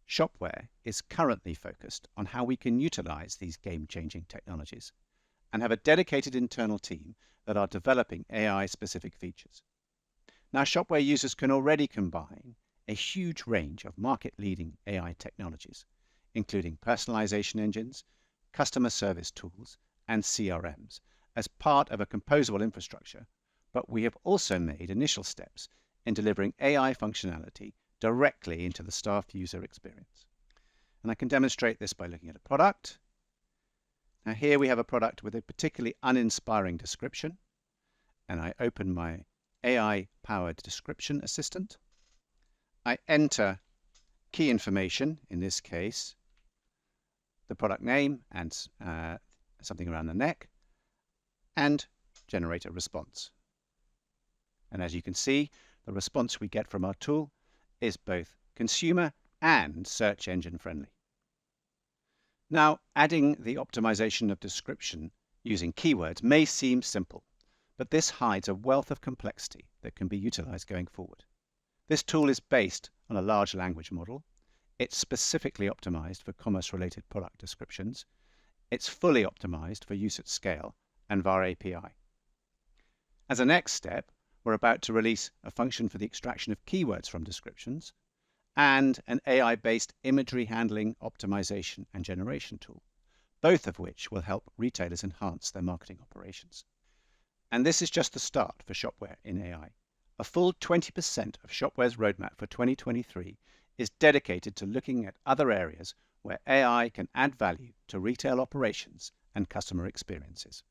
Shopware is currently focused on how we can utilize these game-changing technologies and have a dedicated internal team that are developing AI-specific features. Now, Shopware users can already combine a huge range of market-leading AI technologies, including personalization engines, customer service tools, and CRMs, as part of a composable infrastructure, but we have also made initial steps in delivering AI functionality directly into the staff user experience. And I can demonstrate this by looking at a product. Now here we have a product with a particularly uninspiring description, and I open my AI-powered description assistant. I enter key information, in this case, the product name and something around the neck, and generate a response. And as you can see, the response we get from our tool is both consumer and search engine friendly. Now, adding the optimization of description using keywords may seem simple, but this hides a wealth of complexity that can be utilized going forward. This tool is based on a large language model. It's specifically optimized for commerce-related product descriptions. It's fully optimized for use at scale and via API. As a next step, we're about to release a function for the extraction of keywords from descriptions and an AI-based imagery handling, optimization, and generation tool, both of which will help retailers enhance their marketing operations. And this is just the start for Shopware in AI. A full 20% of Shopware's roadmap for 2023 is dedicated to looking at other areas where AI can add value to retail operations and customer experiences.